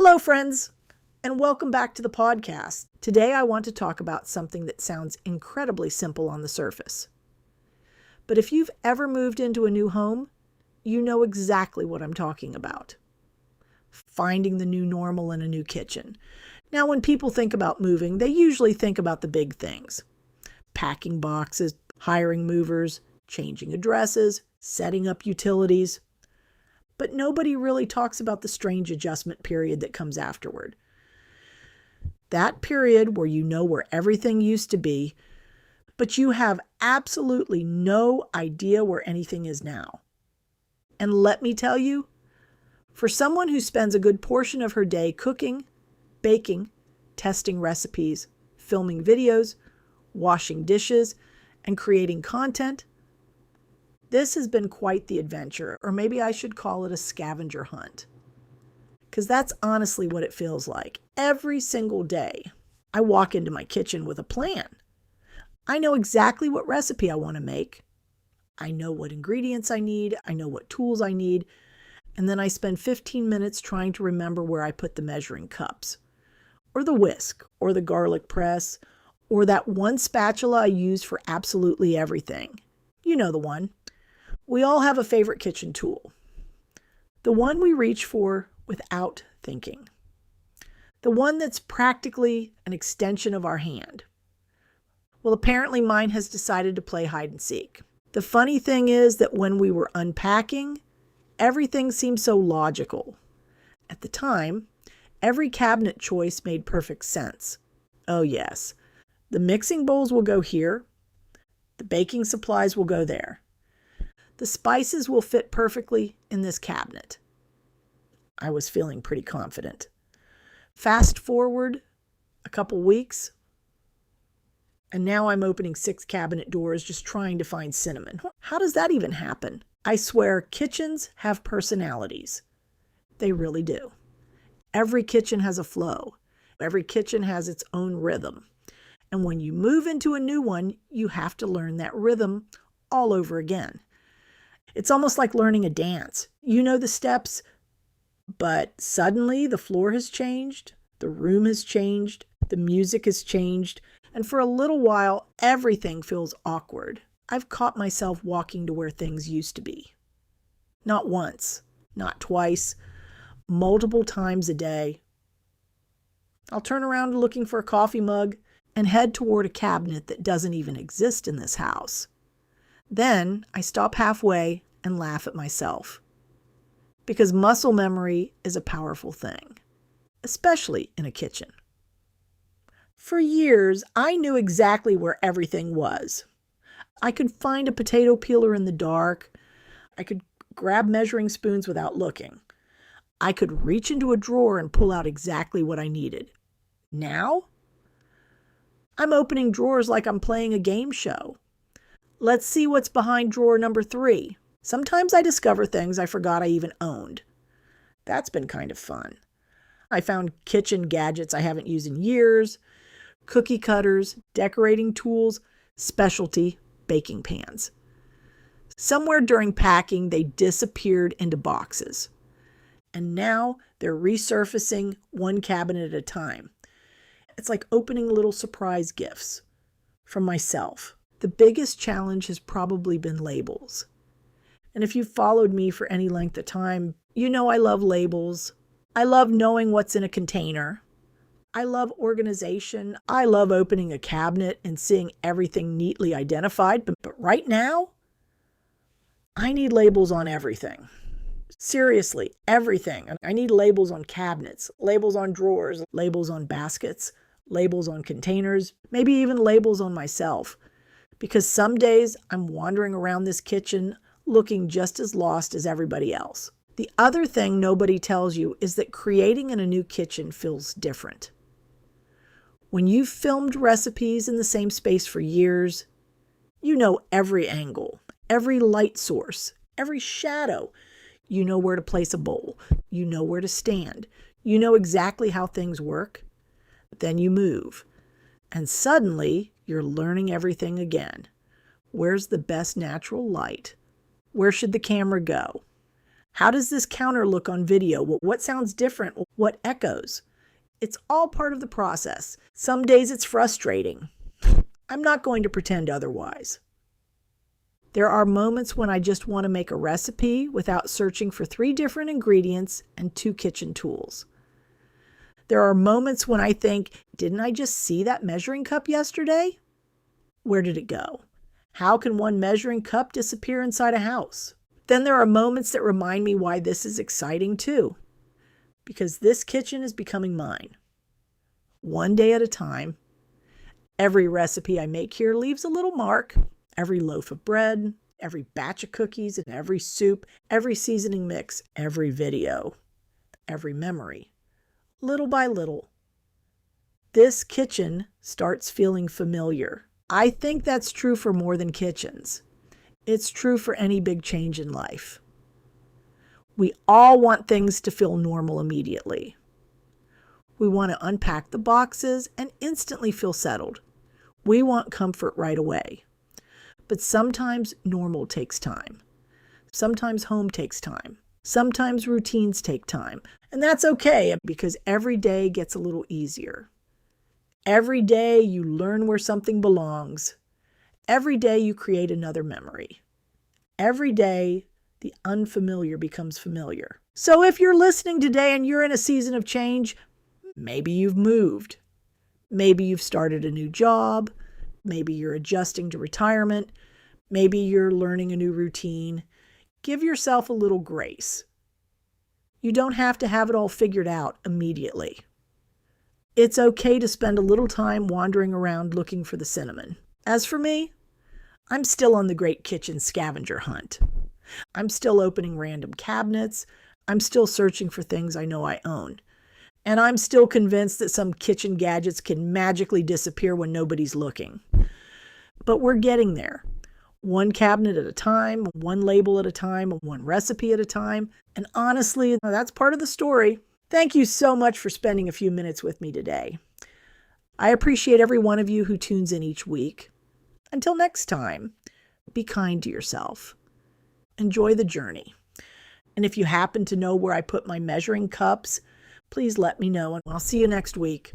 Hello, friends, and welcome back to the podcast. Today, I want to talk about something that sounds incredibly simple on the surface. But if you've ever moved into a new home, you know exactly what I'm talking about. Finding the new normal in a new kitchen. Now, when people think about moving, they usually think about the big things. Packing boxes, hiring movers, changing addresses, setting up utilities. But nobody really talks about the strange adjustment period that comes afterward. That period where you know where everything used to be, but you have absolutely no idea where anything is now. And let me tell you, for someone who spends a good portion of her day cooking, baking, testing recipes, filming videos, washing dishes, and creating content, this has been quite the adventure, or maybe I should call it a scavenger hunt. Because that's honestly what it feels like. Every single day, I walk into my kitchen with a plan. I know exactly what recipe I want to make. I know what ingredients I need. I know what tools I need. And then I spend 15 minutes trying to remember where I put the measuring cups, or the whisk, or the garlic press, or that one spatula I use for absolutely everything. You know the one. We all have a favorite kitchen tool. The one we reach for without thinking. The one that's practically an extension of our hand. Well, apparently mine has decided to play hide and seek. The funny thing is that when we were unpacking, everything seemed so logical. At the time, every cabinet choice made perfect sense. Oh yes, the mixing bowls will go here. The baking supplies will go there. The spices will fit perfectly in this cabinet. I was feeling pretty confident. Fast forward a couple weeks, and now I'm opening 6 cabinet doors just trying to find cinnamon. How does that even happen? I swear, kitchens have personalities. They really do. Every kitchen has a flow. Every kitchen has its own rhythm. And when you move into a new one, you have to learn that rhythm all over again. It's almost like learning a dance. You know the steps, but suddenly the floor has changed, the room has changed, the music has changed, and for a little while, everything feels awkward. I've caught myself walking to where things used to be. Not once, not twice, multiple times a day. I'll turn around looking for a coffee mug and head toward a cabinet that doesn't even exist in this house. Then I stop halfway and laugh at myself. Because muscle memory is a powerful thing, especially in a kitchen. For years, I knew exactly where everything was. I could find a potato peeler in the dark. I could grab measuring spoons without looking. I could reach into a drawer and pull out exactly what I needed. Now, I'm opening drawers like I'm playing a game show. Let's see what's behind drawer number 3. Sometimes I discover things I forgot I even owned. That's been kind of fun. I found kitchen gadgets I haven't used in years, cookie cutters, decorating tools, specialty baking pans. Somewhere during packing, they disappeared into boxes. And now they're resurfacing one cabinet at a time. It's like opening little surprise gifts from myself. The biggest challenge has probably been labels. And if you've followed me for any length of time, you know I love labels. I love knowing what's in a container. I love organization. I love opening a cabinet and seeing everything neatly identified. But right now, I need labels on everything. Seriously, everything. I need labels on cabinets, labels on drawers, labels on baskets, labels on containers, maybe even labels on myself. Because some days I'm wandering around this kitchen looking just as lost as everybody else. The other thing nobody tells you is that creating in a new kitchen feels different. When you've filmed recipes in the same space for years, you know every angle, every light source, every shadow. You know where to place a bowl. You know where to stand. You know exactly how things work. Then you move. And suddenly, you're learning everything again. Where's the best natural light? Where should the camera go? How does this counter look on video? What sounds different? What echoes? It's all part of the process. Some days it's frustrating. I'm not going to pretend otherwise. There are moments when I just want to make a recipe without searching for 3 different ingredients and 2 kitchen tools. There are moments when I think, didn't I just see that measuring cup yesterday? Where did it go? How can one measuring cup disappear inside a house? Then there are moments that remind me why this is exciting too. Because this kitchen is becoming mine. One day at a time. Every recipe I make here leaves a little mark. Every loaf of bread, every batch of cookies, and every soup, every seasoning mix, every video, every memory. Little by little, this kitchen starts feeling familiar. I think that's true for more than kitchens. It's true for any big change in life. We all want things to feel normal immediately. We want to unpack the boxes and instantly feel settled. We want comfort right away. But sometimes normal takes time. Sometimes home takes time. Sometimes routines take time. And that's okay because every day gets a little easier. Every day you learn where something belongs. Every day you create another memory. Every day the unfamiliar becomes familiar. So if you're listening today and you're in a season of change, maybe you've moved. Maybe you've started a new job. Maybe you're adjusting to retirement. Maybe you're learning a new routine. Give yourself a little grace. You don't have to have it all figured out immediately. It's okay to spend a little time wandering around looking for the cinnamon. As for me, I'm still on the great kitchen scavenger hunt. I'm still opening random cabinets. I'm still searching for things I know I own. And I'm still convinced that some kitchen gadgets can magically disappear when nobody's looking. But we're getting there. One cabinet at a time, one label at a time, one recipe at a time. And honestly, that's part of the story. Thank you so much for spending a few minutes with me today. I appreciate every one of you who tunes in each week. Until next time, be kind to yourself. Enjoy the journey. And if you happen to know where I put my measuring cups, please let me know, and I'll see you next week.